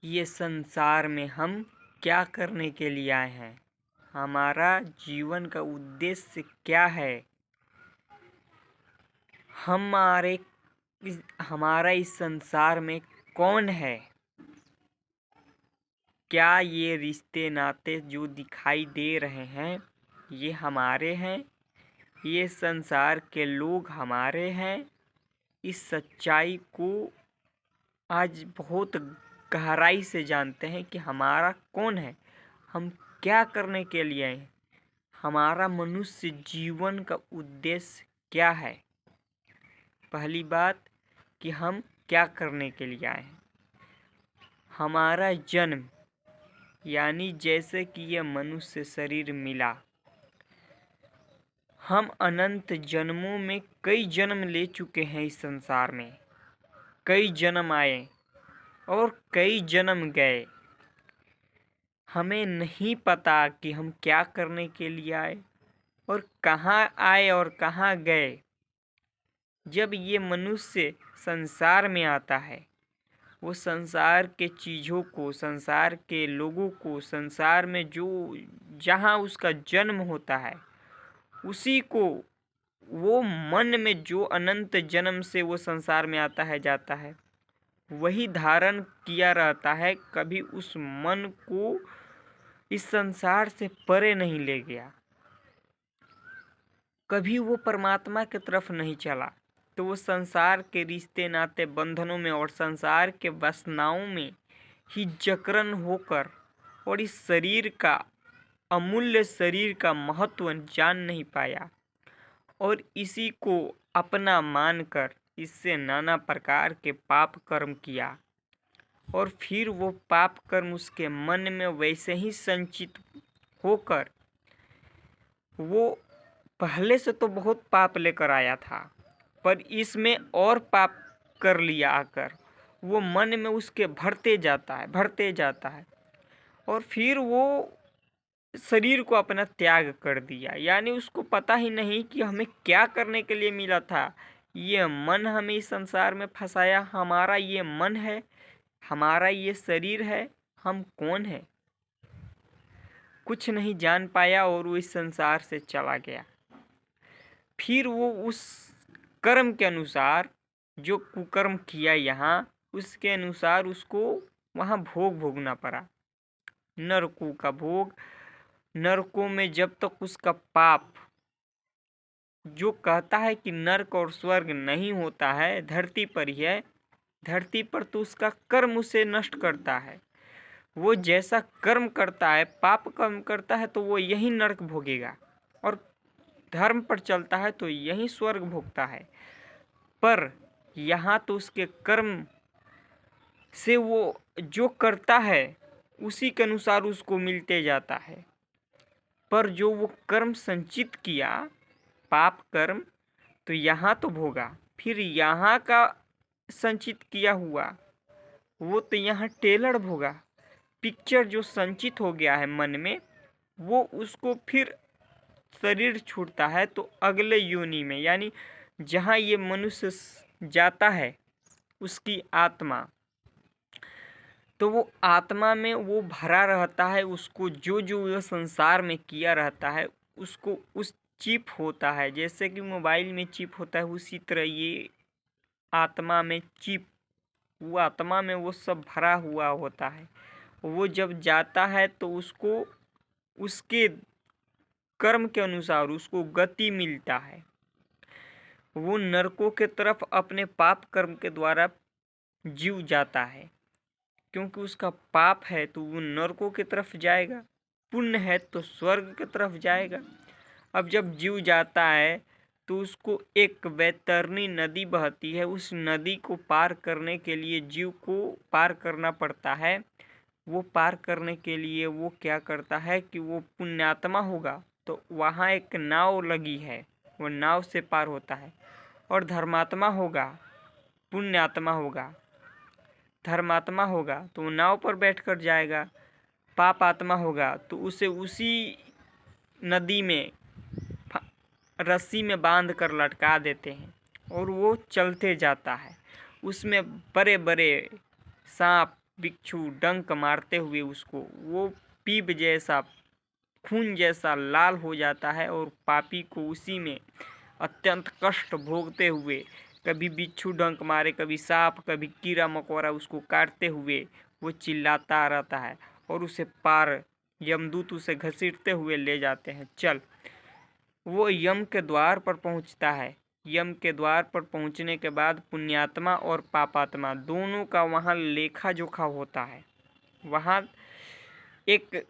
ये संसार में हम क्या करने के लिए आए हैं? हमारा जीवन का उद्देश्य क्या है? हमारे हमारा इस संसार में कौन है? क्या ये रिश्ते नाते जो दिखाई दे रहे हैं ये हमारे हैं? ये संसार के लोग हमारे हैं? इस सच्चाई को आज बहुत गहराई से जानते हैं कि हमारा कौन है, हम क्या करने के लिए आए हैं, हमारा मनुष्य जीवन का उद्देश्य क्या है। पहली बात कि हम क्या करने के लिए आए हैं। हमारा जन्म यानी जैसे कि यह मनुष्य शरीर मिला, हम अनंत जन्मों में कई जन्म ले चुके हैं। इस संसार में कई जन्म आए और कई जन्म गए। हमें नहीं पता कि हम क्या करने के लिए आए और कहाँ आए और कहाँ गए। जब ये मनुष्य संसार में आता है, वो संसार के चीज़ों को, संसार के लोगों को, संसार में जो जहाँ उसका जन्म होता है उसी को, वो मन में जो अनंत जन्म से वो संसार में आता है जाता है वही धारण किया रहता है। कभी उस मन को इस संसार से परे नहीं ले गया, कभी वो परमात्मा की तरफ नहीं चला। तो वो संसार के रिश्ते नाते बंधनों में और संसार के वासनाओं में ही जकड़न होकर और इस शरीर का, अमूल्य शरीर का महत्व जान नहीं पाया और इसी को अपना मानकर इससे नाना प्रकार के पाप कर्म किया और फिर वो पाप कर्म उसके मन में वैसे ही संचित होकर वो पहले से तो बहुत पाप लेकर आया था, पर इसमें और पाप कर लिया आकर वो मन में उसके भरते जाता है और फिर वो शरीर को अपना त्याग कर दिया। यानी उसको पता ही नहीं कि हमें क्या करने के लिए मिला था। ये मन हमें इस संसार में फंसाया, हमारा ये मन है, हमारा ये शरीर है, हम कौन है कुछ नहीं जान पाया और वो इस संसार से चला गया। फिर वो उस कर्म के अनुसार जो कुकर्म किया यहाँ, उसके अनुसार उसको वहाँ भोग भोगना पड़ा, नरकों का भोग। नरकों में जब तक उसका पाप जो कहता है कि नरक और स्वर्ग नहीं होता है, धरती पर ही है, धरती पर तो उसका कर्म उसे नष्ट करता है। वो जैसा कर्म करता है, पाप कर्म करता है तो वो यही नरक भोगेगा और धर्म पर चलता है तो यही स्वर्ग भोगता है। पर यहाँ तो उसके कर्म से वो जो करता है उसी के अनुसार उसको मिलते जाता है। पर जो वो कर्म संचित किया, पाप कर्म, तो यहाँ तो भोगा, फिर यहाँ का संचित किया हुआ वो तो यहाँ टेलर भोगा। पिक्चर जो संचित हो गया है मन में, वो उसको फिर शरीर छूटता है तो अगले योनि में, यानी जहाँ ये मनुष्य जाता है उसकी आत्मा, तो वो आत्मा में वो भरा रहता है। उसको जो जो वो संसार में किया रहता है उसको उस चिप होता है, जैसे कि मोबाइल में चिप होता है उसी तरह ये आत्मा में चिप, वो आत्मा में वो सब भरा हुआ होता है। वो जब जाता है तो उसको उसके कर्म के अनुसार उसको गति मिलता है। वो नरकों के तरफ अपने पाप कर्म के द्वारा जीव जाता है, क्योंकि उसका पाप है तो वो नरकों की तरफ जाएगा, पुण्य है तो स्वर्ग की तरफ जाएगा। अब जब जीव जाता है तो उसको एक वैतरणी नदी बहती है, उस नदी को पार करने के लिए जीव को पार करना पड़ता है। वो पार करने के लिए वो क्या करता है कि वो पुण्यात्मा होगा तो वहाँ एक नाव लगी है, वो नाव से पार होता है। और धर्मात्मा होगा, पुण्यात्मा होगा, धर्मात्मा होगा तो वो नाव पर बैठकर जाएगा। पाप आत्मा होगा तो उसे उसी नदी में रस्सी में बांध कर लटका देते हैं और वो चलते जाता है। उसमें बड़े बड़े सांप, बिच्छू डंक मारते हुए उसको वो पीप जैसा खून जैसा लाल हो जाता है और पापी को उसी में अत्यंत कष्ट भोगते हुए, कभी बिच्छू डंक मारे, कभी सांप, कभी कीड़ा मकोड़ा उसको काटते हुए वो चिल्लाता रहता है और उसे पार यमदूत उसे घसीटते हुए ले जाते हैं। चल, वो यम के द्वार पर पहुंचता है। यम के द्वार पर पहुंचने के बाद पुण्यात्मा और पापात्मा दोनों का वहाँ लेखा जोखा होता है। वहाँ एक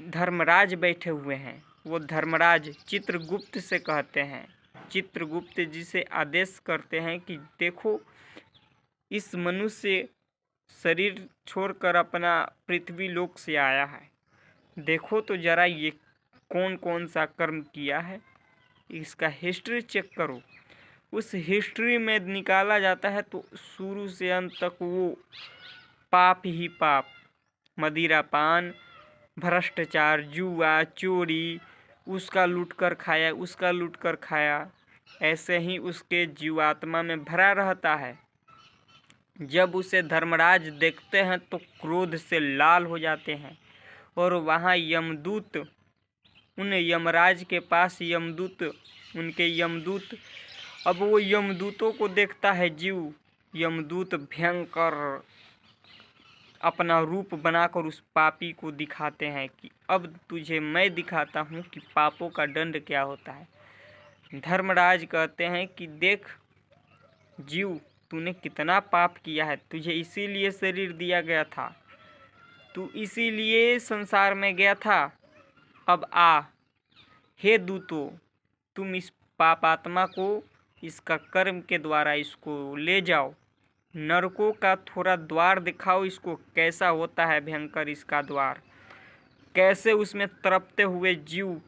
धर्मराज बैठे हुए हैं। वो धर्मराज चित्रगुप्त से कहते हैं, चित्रगुप्त जी से आदेश करते हैं कि देखो, इस मनुष्य शरीर छोड़कर अपना पृथ्वी लोक से आया है, देखो तो जरा ये कौन कौन सा कर्म किया है, इसका हिस्ट्री चेक करो। उस हिस्ट्री में निकाला जाता है तो शुरू से अंत तक वो पाप ही पाप, मदिरापान, भ्रष्टाचार, जुआ, चोरी, उसका लूट कर खाया, उसका लूट कर खाया, ऐसे ही उसके जीवात्मा में भरा रहता है। जब उसे धर्मराज देखते हैं तो क्रोध से लाल हो जाते हैं और वहाँ यमदूत, उन यमराज के पास यमदूत, उनके यमदूत, अब वो यमदूतों को देखता है जीव। यमदूत भयंकर अपना रूप बनाकर उस पापी को दिखाते हैं कि अब तुझे मैं दिखाता हूँ कि पापों का दंड क्या होता है। धर्मराज कहते हैं कि देख जीव, तूने कितना पाप किया है, तुझे इसीलिए शरीर दिया गया था, तू इसीलिए संसार में गया था। अब आ, हे दूतों, तुम इस पापात्मा को इसका कर्म के द्वारा इसको ले जाओ, नरकों का थोड़ा द्वार दिखाओ इसको, कैसा होता है भयंकर इसका द्वार, कैसे उसमें तड़पते हुए जीव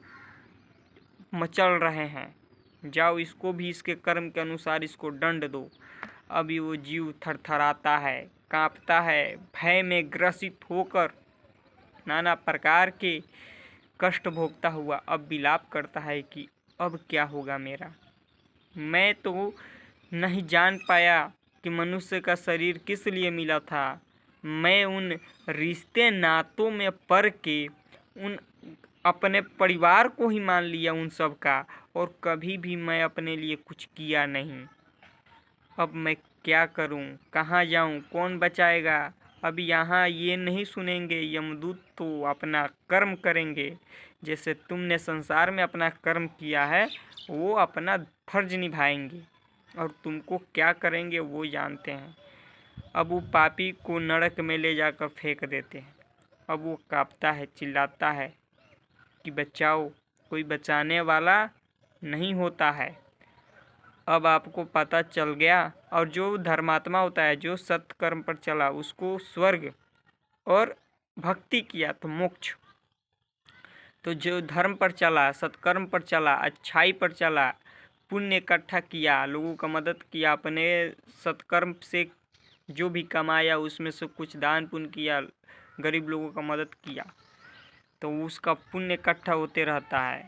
मचल रहे हैं। जाओ, इसको भी इसके कर्म के अनुसार इसको दंड दो। अभी वो जीव थरथराता है, कांपता है, भय में ग्रसित होकर नाना प्रकार के कष्ट भोगता हुआ अब विलाप करता है कि अब क्या होगा मेरा। मैं तो नहीं जान पाया कि मनुष्य का शरीर किस लिए मिला था। मैं उन रिश्ते नातों में पड़ के उन अपने परिवार को ही मान लिया उन सब का, और कभी भी मैं अपने लिए कुछ किया नहीं। अब मैं क्या करूं, कहाँ जाऊं, कौन बचाएगा। अब यहाँ ये नहीं सुनेंगे, यमदूत तो अपना कर्म करेंगे। जैसे तुमने संसार में अपना कर्म किया है वो अपना फर्ज निभाएंगे, और तुमको क्या करेंगे वो जानते हैं। अब वो पापी को नरक में ले जाकर फेंक देते हैं। अब वो कांपता है, चिल्लाता है कि बचाओ, कोई बचाने वाला नहीं होता है। अब आपको पता चल गया। और जो धर्मात्मा होता है, जो सत्कर्म पर चला, उसको स्वर्ग, और भक्ति किया तो मोक्ष। तो जो धर्म पर चला, सत्कर्म पर चला, अच्छाई पर चला, पुण्य इकट्ठा किया, लोगों का मदद किया, अपने सत्कर्म से जो भी कमाया उसमें से कुछ दान पुण्य किया, गरीब लोगों का मदद किया, तो उसका पुण्य इकट्ठा होते रहता है।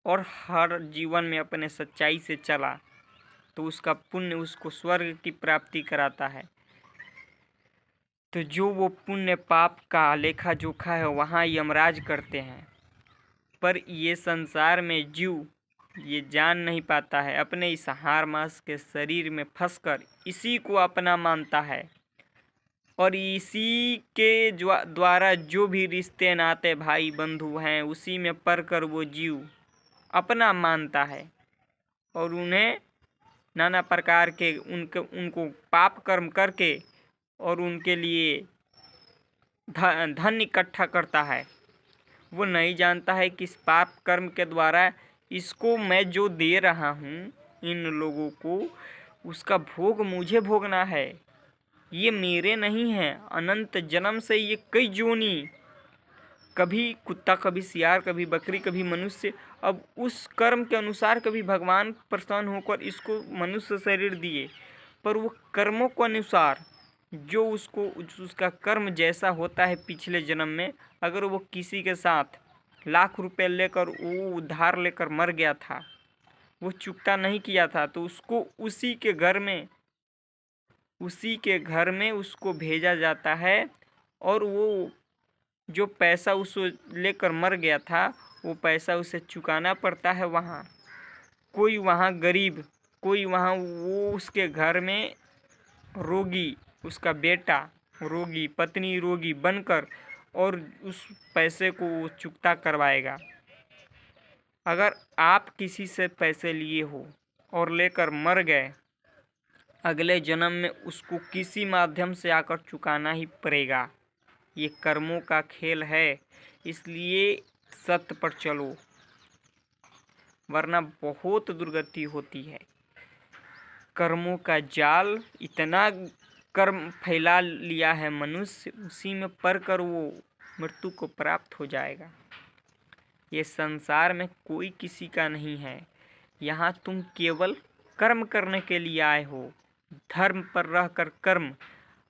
और हर जीवन में अपने सच्चाई से चला तो उसका पुण्य उसको स्वर्ग की प्राप्ति कराता है। तो जो वो पुण्य पाप का लेखा जोखा है वहाँ यमराज करते हैं। पर ये संसार में जीव ये जान नहीं पाता है, अपने इस हार मास के शरीर में फंसकर इसी को अपना मानता है, और इसी के द्वारा जो भी रिश्ते नाते भाई बंधु हैं उसी में पढ़कर वो जीव अपना मानता है, और उन्हें नाना प्रकार के उनको पाप कर्म करके और उनके लिए धन इकट्ठा करता है। वो नहीं जानता है कि इस पाप कर्म के द्वारा इसको मैं जो दे रहा हूँ इन लोगों को, उसका भोग मुझे भोगना है। ये मेरे नहीं हैं, अनंत जन्म से ये कई जोनी, कभी कुत्ता, कभी सियार, कभी बकरी, कभी मनुष्य। अब उस कर्म के अनुसार कभी भगवान प्रसन्न होकर इसको मनुष्य शरीर दिए, पर वो कर्मों के अनुसार जो उसका कर्म जैसा होता है पिछले जन्म में, अगर वो किसी के साथ लाख रुपए लेकर वो उधार लेकर मर गया था, वो चुकता नहीं किया था, तो उसको उसी के घर में उसी के घर में उसको भेजा जाता है और वो जो पैसा उसको लेकर मर गया था वो पैसा उसे चुकाना पड़ता है। वहाँ कोई वहाँ गरीब, कोई वहाँ वो उसके घर में रोगी, उसका बेटा रोगी, पत्नी रोगी बनकर और उस पैसे को वो चुकता करवाएगा। अगर आप किसी से पैसे लिए हो और लेकर मर गए, अगले जन्म में उसको किसी माध्यम से आकर चुकाना ही पड़ेगा। ये कर्मों का खेल है, इसलिए सत्य पर चलो, वरना बहुत दुर्गति होती है। कर्मों का जाल इतना कर्म फैला लिया है मनुष्य, उसी में पड़कर वो मृत्यु को प्राप्त हो जाएगा। ये संसार में कोई किसी का नहीं है। यहाँ तुम केवल कर्म करने के लिए आए हो, धर्म पर रहकर कर्म,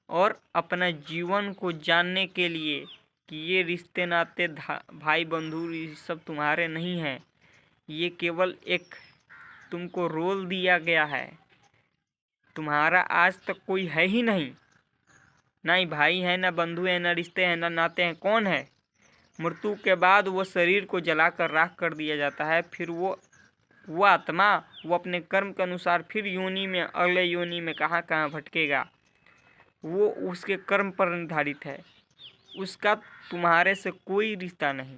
और अपना जीवन को जानने के लिए कि ये रिश्ते नाते भाई बंधु ये सब तुम्हारे नहीं हैं। ये केवल एक तुमको रोल दिया गया है। तुम्हारा आज तक कोई है ही नहीं, ना ही भाई है, ना बंधु है, ना रिश्ते हैं, ना नाते हैं। कौन है? मृत्यु के बाद वो शरीर को जलाकर राख कर दिया जाता है। फिर वो आत्मा वो अपने कर्म के अनुसार फिर योनि में, अगले योनि में कहाँ कहाँ भटकेगा, वो उसके कर्म पर निर्धारित है। उसका तुम्हारे से कोई रिश्ता नहीं।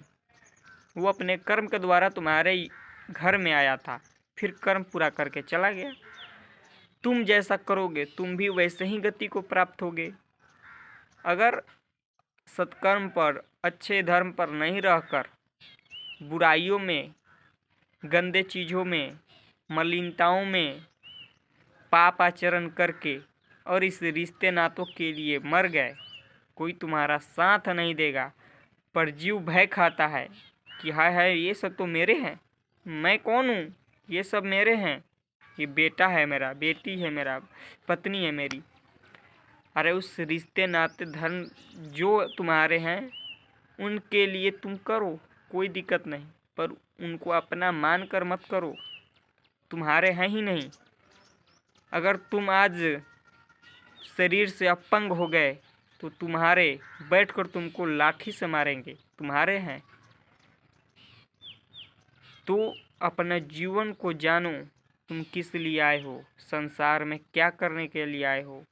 वो अपने कर्म के द्वारा तुम्हारे घर में आया था, फिर कर्म पूरा करके चला गया। तुम जैसा करोगे तुम भी वैसे ही गति को प्राप्त होगे। अगर सत्कर्म पर, अच्छे धर्म पर नहीं रहकर बुराइयों में, गंदे चीज़ों में, मलिनताओं में पाप आचरण करके और इस रिश्ते नातों के लिए मर गए, कोई तुम्हारा साथ नहीं देगा। पर जीव भय खाता है कि हाय हाय ये सब तो मेरे हैं, मैं कौन हूँ, ये सब मेरे हैं, ये बेटा है मेरा, बेटी है मेरा, पत्नी है मेरी। अरे उस रिश्ते नाते धर्म जो तुम्हारे हैं उनके लिए तुम करो, कोई दिक्कत नहीं, पर उनको अपना मान कर मत करो, तुम्हारे हैं ही नहीं। अगर तुम आज शरीर से अपंग हो गए तो तुम्हारे बैठकर तुमको लाठी से मारेंगे, तुम्हारे हैं। तो अपने जीवन को जानो, तुम किस लिए आए हो, संसार में क्या करने के लिए आए हो।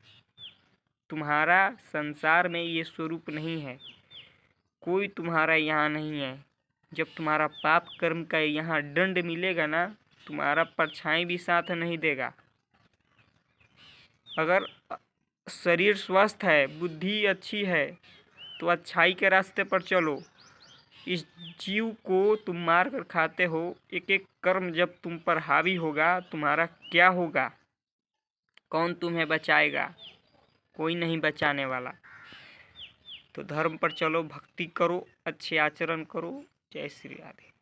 तुम्हारा संसार में ये स्वरूप नहीं है, कोई तुम्हारा यहाँ नहीं है। जब तुम्हारा पाप कर्म का यहाँ दंड मिलेगा ना, तुम्हारा परछाई भी साथ नहीं देगा। अगर शरीर स्वस्थ है, बुद्धि अच्छी है, तो अच्छाई के रास्ते पर चलो। इस जीव को तुम मार कर खाते हो, एक एक कर्म जब तुम पर हावी होगा, तुम्हारा क्या होगा, कौन तुम्हें बचाएगा? कोई नहीं बचाने वाला। तो धर्म पर चलो, भक्ति करो, अच्छे आचरण करो। जय श्री राधे।